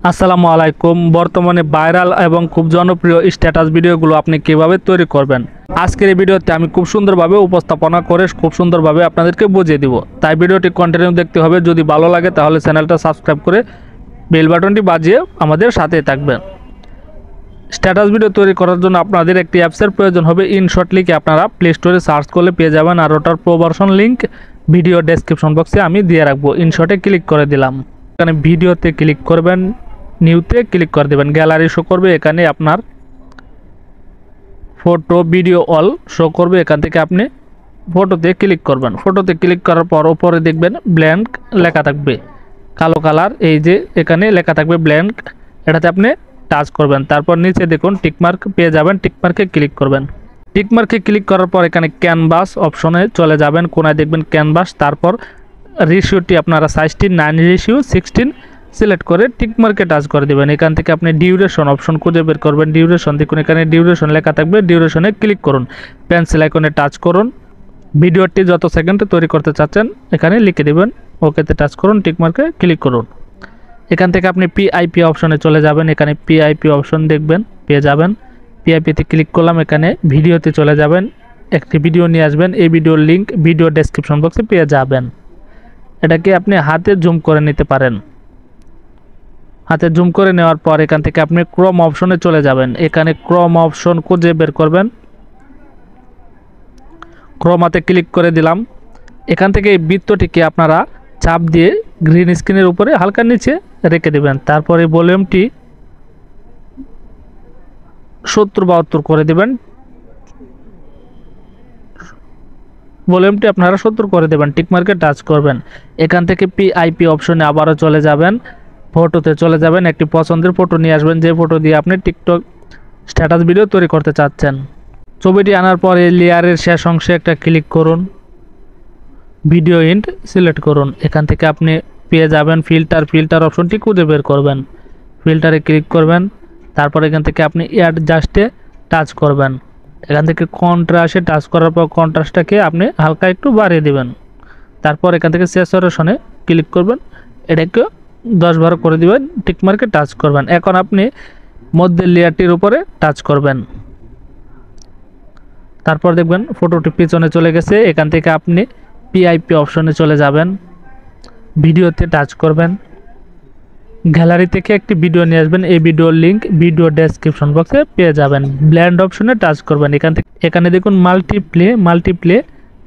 আসসালামু আলাইকুম। বর্তমানে ভাইরাল এবং খুব জনপ্রিয় স্ট্যাটাস ভিডিওগুলো আপনি কিভাবে তৈরি করবেন, আজকের এই ভিডিওতে আমি খুব সুন্দরভাবে উপস্থাপনা করে খুব সুন্দরভাবে আপনাদেরকে বুঝিয়ে দিব। তাই ভিডিওটি কন্টিনিউ দেখতে হবে। যদি ভালো লাগে তাহলে চ্যানেলটা সাবস্ক্রাইব করে বেল বাটনটি বাজিয়ে আমাদের সাথে থাকবেন। স্ট্যাটাস ভিডিও তৈরি করার জন্য আপনাদের একটি অ্যাপসের প্রয়োজন হবে। ইনশট লিখে আপনারা প্লে স্টোরে সার্চ করলে পেয়ে যাবেন, আর ওটার pro version link video description বক্সে আমি দিয়ে রাখবো। ইনশটে ক্লিক করে দিলাম, এখানে ভিডিওতে ক্লিক করবেন, নিউতে ক্লিক করে দেবেন, গ্যালারি শো করবে। এখানে আপনার ফটো ভিডিও অল শো করবে। এখান থেকে আপনি ফটোতে ক্লিক করবেন। ফটোতে ক্লিক করার পর উপরে দেখবেন ব্ল্যাঙ্ক লেখা থাকবে, কালো কালার। এই যে এখানে লেখা থাকবে ব্ল্যাঙ্ক, এটাতে আপনি টাচ করবেন। তারপর নিচে দেখুন টিকমার্ক পেয়ে যাবেন, টিকমার্কে ক্লিক করবেন। টিকমার্কে ক্লিক করার পর এখানে ক্যানভাস অপশনে চলে যাবেন, কোনায় দেখবেন ক্যানভাস। তারপর রেশিওটি আপনারা সাইজটি 9:16 সিলেক্ট করে টিকমার্কে টাচ করে দেবেন। এখান থেকে আপনি ডিউরেশন অপশন খুঁজে বের করবেন। ডিউরেশন দেখুন, এখানে ডিউরেশন লেখা থাকবে, ডিউরেশনে ক্লিক করুন, পেন্সিল আইকনে টাচ করুন। ভিডিওটি যত সেকেন্ডে তৈরি করতে চাচ্ছেন এখানে লিখে দেবেন, ওকেতে টাচ করুন, টিকমার্কে ক্লিক করুন। এখান থেকে আপনি পিআইপি অপশনে চলে যাবেন, এখানে পিআইপি অপশন দেখবেন, পেয়ে যাবেন। পিআইপিতে ক্লিক করলাম, এখানে ভিডিওতে চলে যাবেন, একটি ভিডিও নিয়ে আসবেন। এই ভিডিওর লিঙ্ক ভিডিও ডেসক্রিপশন বক্সে পেয়ে যাবেন। এটাকে আপনি হাতে জুম করে নিতে পারেন। হাতে জুম করে নেওয়ার পর এখান থেকে আপনি ক্রোম অপশনে চলে যাবেন। এখানে ক্রোম অপশন খুঁজে বের করবেন, ক্রোমাতে ক্লিক করে দিলাম। এখান থেকে এই বৃত্তটিকে আপনারা চাপ দিয়ে গ্রিন স্ক্রিনের উপরে হালকা নিচে রেখে দেবেন। তারপরে ভলিউমটি 70-72 করে দেবেন। ভলিউমটি আপনারা 70 করে দেবেন, টিকমার্কে টাচ করবেন। এখান থেকে পিআইপি অপশনে আবারও চলে যাবেন, ফটোতে চলে যাবেন, একটি পছন্দের ফটো নিয়ে আসবেন, যে ফটো দিয়ে আপনি টিকটক স্ট্যাটাস ভিডিও তৈরি করতে চাচ্ছেন। ছবিটি আনার পরে লেয়ারের শেষ অংশে একটা ক্লিক করুন, ভিডিও ইন্ট সিলেক্ট করুন। এখান থেকে আপনি পেয়ে যাবেন ফিল্টার অপশনটি খুঁজে বের করবেন, ফিল্টারে ক্লিক করবেন। তারপর এখান থেকে আপনি অ্যাডজাস্টে টাচ করবেন। এখান থেকে কন্ট্রাস্টে টাচ করার পর কন্ট্রাস্টটাকে আপনি হালকা একটু বাড়িয়ে দিবেন। তারপর এখান থেকে স্যাচুরেশনে ক্লিক করবেন, এটাকে 10-12 করে দিবেন, টিকমার্কে টাচ করবেন। এখন আপনি মধ্যে লেয়ারটির উপরে টাচ করবেন। তারপর দেখবেন ফটোটি পিছনে চলে গেছে। এখান থেকে আপনি পিআইপি অপশনে চলে যাবেন, ভিডিওতে টাচ করবেন, গ্যালারি থেকে একটি ভিডিও নিয়ে আসবেন। এই ভিডিওর লিঙ্ক ভিডিও ডেসক্রিপশন বক্সে পেয়ে যাবেন। ব্ল্যান্ড অপশনে টাচ করবেন। এখানে দেখুন মাল্টিপ্লে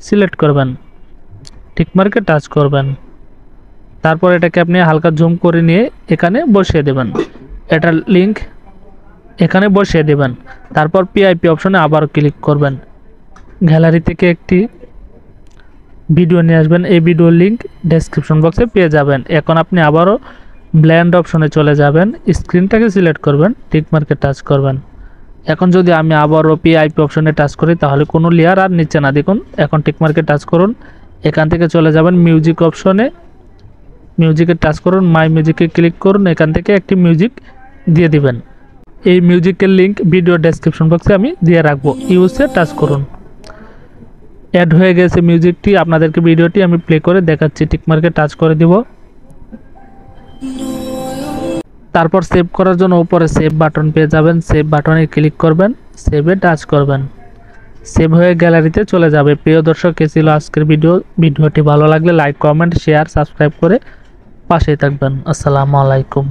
সিলেক্ট করবেন, টিকমার্কে টাচ করবেন। তারপর এটাকে আপনি হালকা জুম করে নিয়ে এখানে বসিয়ে দেবেন, এটার লিঙ্ক এখানে বসিয়ে দেবেন। তারপর পিআইপি অপশনে আবার ক্লিক করবেন, গ্যালারি থেকে একটি ভিডিও নিয়ে আসবেন। এই ভিডিওর লিঙ্ক ডেসক্রিপশন বক্সে পেয়ে যাবেন। এখন আপনি আবারও ব্ল্যান্ড অপশনে চলে যাবেন, স্ক্রিনটাকে সিলেক্ট করবেন, টিকমার্কে টাচ করবেন। এখন যদি আমি আবারও পিআইপি অপশনে টাচ করি তাহলে কোনো লেয়ার আর নিচে না, দেখুন। এখন টিকমার্কে টাচ করুন, এখান থেকে চলে যাবেন মিউজিক অপশনে, মিউজিকে টাচ করুন, মাই মিউজিকে ক্লিক করুন। এখান থেকে একটি মিউজিক দিয়ে দিবেন। এই মিউজিকের লিঙ্ক ভিডিও ডেসক্রিপশন বক্সে আমি দিয়ে রাখবো, ইউজে টাচ করুন। অ্যাড হয়ে গেছে মিউজিকটি। আপনাদেরকে ভিডিওটি আমি প্লে করে দেখাচ্ছি, টিকমার্কে টাচ করে দিব। তারপর সেভ করার জন্য উপরে সেভ বাটন পেয়ে যাবেন, সেভ বাটনে ক্লিক করবেন, সেভে টাচ করবেন। সেভ হয়ে গ্যালারিতে চলে যাবে। প্রিয় দর্শক, এ ছিল আজকের ভিডিওটি ভালো লাগলে লাইক, কমেন্ট, শেয়ার, সাবস্ক্রাইব করে পাশেই থাকবেন। আসসালামু আলাইকুম।